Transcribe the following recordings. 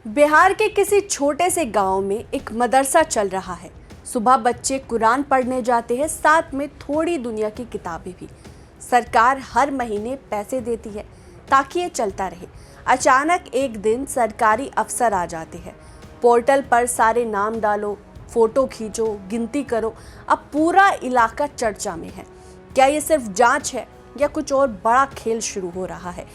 बिहार के किसी छोटे से गांव में एक मदरसा चल रहा है। सुबह बच्चे कुरान पढ़ने जाते हैं, साथ में थोड़ी दुनिया की किताबें भी। सरकार हर महीने पैसे देती है ताकि ये चलता रहे। अचानक एक दिन सरकारी अफसर आ जाते हैं। पोर्टल पर सारे नाम डालो, फोटो खींचो, गिनती करो। अब पूरा इलाका चर्चा में है। क्या ये सिर्फ जांच है या कुछ और बड़ा खेल शुरू हो रहा है?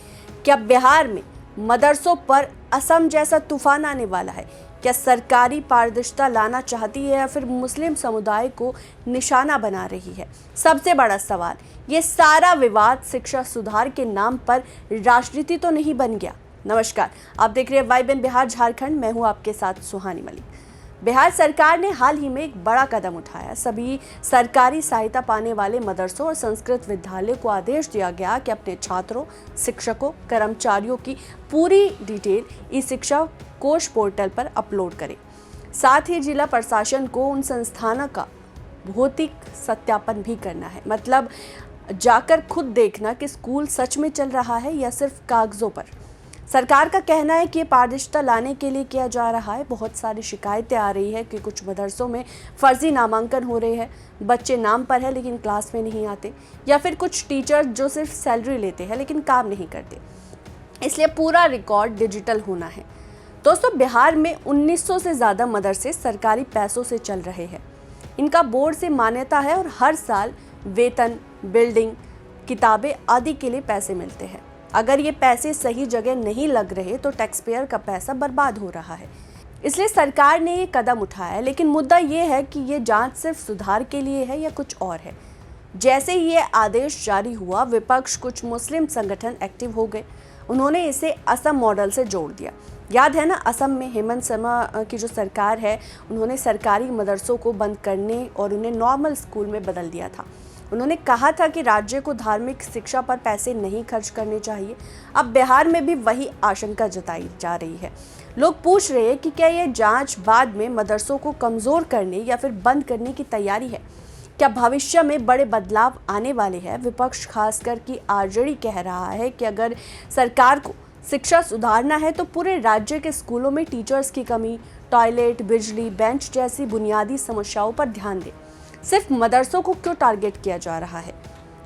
क्या बिहार में मदरसों पर असम जैसा तूफान आने वाला है? क्या सरकारी पारदर्शिता लाना चाहती है या फिर मुस्लिम समुदाय को निशाना बना रही है? सबसे बड़ा सवाल, ये सारा विवाद शिक्षा सुधार के नाम पर राजनीति तो नहीं बन गया? नमस्कार, आप देख रहे हैं वाइब इन बिहार झारखंड। मैं हूं आपके साथ सुहानी मलिक। बिहार सरकार ने हाल ही में एक बड़ा कदम उठाया। सभी सरकारी सहायता पाने वाले मदरसों और संस्कृत विद्यालय को आदेश दिया गया कि अपने छात्रों, शिक्षकों, कर्मचारियों की पूरी डिटेल ई शिक्षा कोष पोर्टल पर अपलोड करें। साथ ही जिला प्रशासन को उन संस्थानों का भौतिक सत्यापन भी करना है, मतलब जाकर खुद देखना कि स्कूल सच में चल रहा है या सिर्फ कागजों पर। सरकार का कहना है कि ये पारदर्शिता लाने के लिए किया जा रहा है। बहुत सारी शिकायतें आ रही है कि कुछ मदरसों में फर्जी नामांकन हो रहे हैं, बच्चे नाम पर है लेकिन क्लास में नहीं आते, या फिर कुछ टीचर जो सिर्फ सैलरी लेते हैं लेकिन काम नहीं करते। इसलिए पूरा रिकॉर्ड डिजिटल होना है। दोस्तों, बिहार में 1900 से ज़्यादा मदरसे सरकारी पैसों से चल रहे हैं। इनका बोर्ड से मान्यता है और हर साल वेतन, बिल्डिंग, किताबें आदि के लिए पैसे मिलते हैं। अगर ये पैसे सही जगह नहीं लग रहे तो टैक्स पेयर का पैसा बर्बाद हो रहा है। इसलिए सरकार ने ये कदम उठाया है, लेकिन मुद्दा ये है कि ये जांच सिर्फ सुधार के लिए है या कुछ और है। जैसे ही ये आदेश जारी हुआ, विपक्ष, कुछ मुस्लिम संगठन एक्टिव हो गए। उन्होंने इसे असम मॉडल से जोड़ दिया। याद है ना, असम में हेमंत शर्मा की जो सरकार है, उन्होंने सरकारी मदरसों को बंद करने और उन्हें नॉर्मल स्कूल में बदल दिया था। उन्होंने कहा था कि राज्य को धार्मिक शिक्षा पर पैसे नहीं खर्च करने चाहिए। अब बिहार में भी वही आशंका जताई जा रही है। लोग पूछ रहे हैं कि क्या ये जांच बाद में मदरसों को कमज़ोर करने या फिर बंद करने की तैयारी है? क्या भविष्य में बड़े बदलाव आने वाले हैं? विपक्ष, खासकर कि आरजेडी, कह रहा है कि अगर सरकार को शिक्षा सुधारना है तो पूरे राज्य के स्कूलों में टीचर्स की कमी, टॉयलेट, बिजली, बेंच जैसी बुनियादी समस्याओं पर ध्यान दें। सिर्फ मदरसों को क्यों टारगेट किया जा रहा है?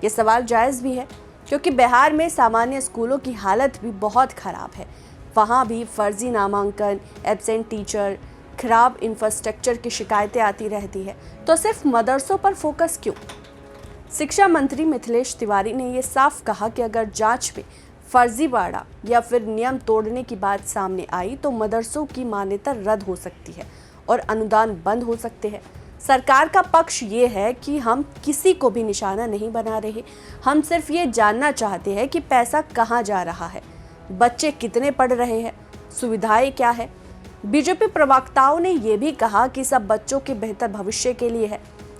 ये सवाल जायज़ भी है, क्योंकि बिहार में सामान्य स्कूलों की हालत भी बहुत ख़राब है। वहाँ भी फर्जी नामांकन, एब्सेंट टीचर, खराब इंफ्रास्ट्रक्चर की शिकायतें आती रहती है। तो सिर्फ मदरसों पर फोकस क्यों? शिक्षा मंत्री मिथिलेश तिवारी ने ये साफ कहा कि अगर जांच में फर्जीवाड़ा या फिर नियम तोड़ने की बात सामने आई तो मदरसों की मान्यता रद्द हो सकती है और अनुदान बंद हो सकते हैं। सरकार का पक्ष ये है कि हम किसी को भी निशाना नहीं बना रहे। हम सिर्फ ये जानना चाहते हैं कि पैसा कहाँ जा रहा है, बच्चे कितने पढ़ रहे हैं, सुविधाएं क्या है। बीजेपी प्रवक्ताओं ने ये भी कहा कि सब बच्चों के बेहतर भविष्य के लिए है।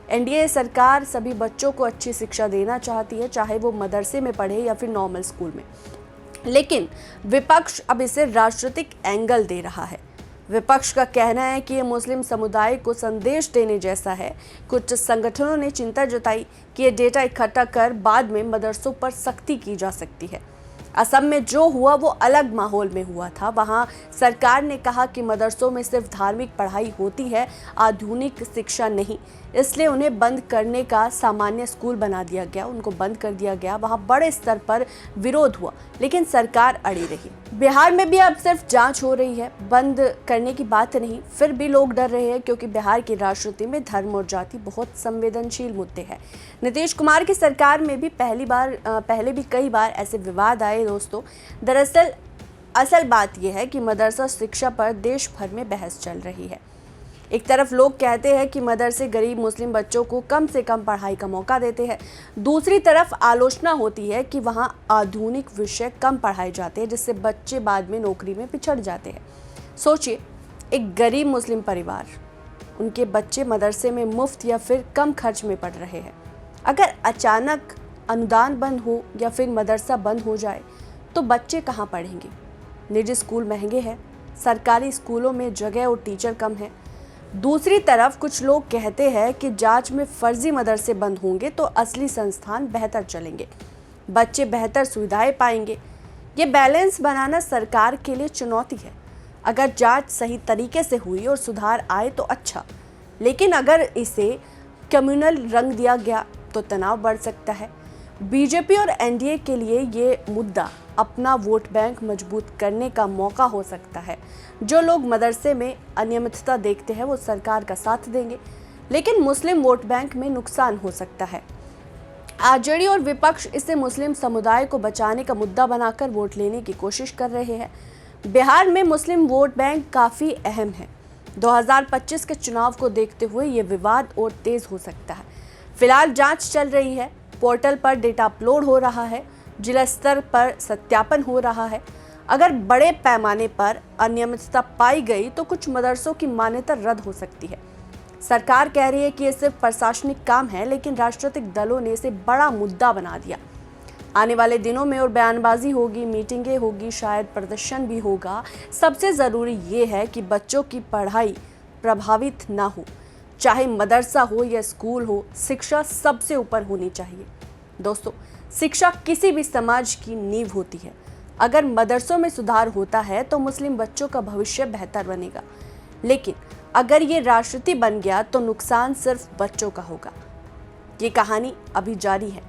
एनडीए सरकार सभी बच्चों को अच्छी शिक्षा देना चाहती है, चाहे वो मदरसे में पढ़े या फिर नॉर्मल स्कूल में। लेकिन विपक्ष अब इसे राजनीतिक एंगल दे रहा है। विपक्ष का कहना है कि ये मुस्लिम समुदाय को संदेश देने जैसा है। कुछ संगठनों ने चिंता जताई कि ये डेटा इकट्ठा कर बाद में मदरसों पर सख्ती की जा सकती है। असम में जो हुआ वो अलग माहौल में हुआ था। वहाँ सरकार ने कहा कि मदरसों में सिर्फ धार्मिक पढ़ाई होती है, आधुनिक शिक्षा नहीं। इसलिए उन्हें बंद करने का सामान्य स्कूल बना दिया गया, उनको बंद कर दिया गया। वहाँ बड़े स्तर पर विरोध हुआ, लेकिन सरकार अड़ी रही। बिहार में भी अब सिर्फ जांच हो रही है, बंद करने की बात नहीं। फिर भी लोग डर रहे हैं, क्योंकि बिहार की राजनीति में धर्म और जाति बहुत संवेदनशील मुद्दे हैं। नीतीश कुमार की सरकार में भी पहले भी कई बार ऐसे विवाद आए। दोस्तों, दरअसल असल बात यह है कि मदरसा शिक्षा पर देश भर में बहस चल रही है। एक तरफ लोग कहते हैं कि मदरसे गरीब मुस्लिम बच्चों को कम से कम पढ़ाई का मौका देते हैं। दूसरी तरफ आलोचना होती है कि वहाँ आधुनिक विषय कम पढ़ाए जाते हैं, जिससे बच्चे बाद में नौकरी में पिछड़ जाते हैं। सोचिए, एक गरीब मुस्लिम परिवार, उनके बच्चे मदरसे में मुफ्त या फिर कम खर्च में पढ़ रहे हैं। अगर अचानक अनुदान बंद हो या फिर मदरसा बंद हो जाए तो बच्चे कहाँ पढ़ेंगे? निजी स्कूल महंगे हैं, सरकारी स्कूलों में जगह और टीचर कम है। दूसरी तरफ कुछ लोग कहते हैं कि जांच में फर्जी मदरसे बंद होंगे तो असली संस्थान बेहतर चलेंगे, बच्चे बेहतर सुविधाएं पाएंगे। ये बैलेंस बनाना सरकार के लिए चुनौती है। अगर जांच सही तरीके से हुई और सुधार आए तो अच्छा, लेकिन अगर इसे कम्युनल रंग दिया गया तो तनाव बढ़ सकता है। बीजेपी और एनडीए के लिए ये मुद्दा अपना वोट बैंक मजबूत करने का मौका हो सकता है। जो लोग मदरसे में अनियमितता देखते हैं वो सरकार का साथ देंगे, लेकिन मुस्लिम वोट बैंक में नुकसान हो सकता है। आरजेडी और विपक्ष इसे मुस्लिम समुदाय को बचाने का मुद्दा बनाकर वोट लेने की कोशिश कर रहे हैं। बिहार में मुस्लिम वोट बैंक काफी अहम है। 2025 के चुनाव को देखते हुए ये विवाद और तेज हो सकता है। फिलहाल जांच चल रही है, पोर्टल पर डेटा अपलोड हो रहा है, जिला स्तर पर सत्यापन हो रहा है। अगर बड़े पैमाने पर अनियमितता पाई गई तो कुछ मदरसों की मान्यता रद्द हो सकती है। सरकार कह रही है कि ये सिर्फ प्रशासनिक काम है, लेकिन राजनीतिक दलों ने इसे बड़ा मुद्दा बना दिया। आने वाले दिनों में और बयानबाजी होगी, मीटिंगें होगी, शायद प्रदर्शन भी होगा। सबसे ज़रूरी ये है कि बच्चों की पढ़ाई प्रभावित ना हो, चाहे मदरसा हो या स्कूल हो, शिक्षा सबसे ऊपर होनी चाहिए। दोस्तों, शिक्षा किसी भी समाज की नींव होती है। अगर मदरसों में सुधार होता है तो मुस्लिम बच्चों का भविष्य बेहतर बनेगा, लेकिन अगर ये राजनीति बन गया तो नुकसान सिर्फ बच्चों का होगा। ये कहानी अभी जारी है।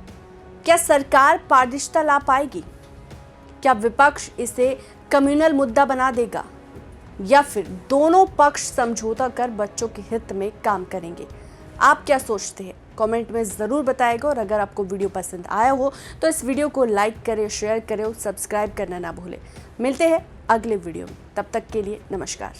क्या सरकार पारदर्शिता ला पाएगी? क्या विपक्ष इसे कम्युनल मुद्दा बना देगा, या फिर दोनों पक्ष समझौता कर बच्चों के हित में काम करेंगे? आप क्या सोचते हैं? कमेंट में ज़रूर बताएगा। और अगर आपको वीडियो पसंद आया हो तो इस वीडियो को लाइक करें, शेयर करें और सब्सक्राइब करना ना भूलें। मिलते हैं अगले वीडियो में, तब तक के लिए नमस्कार।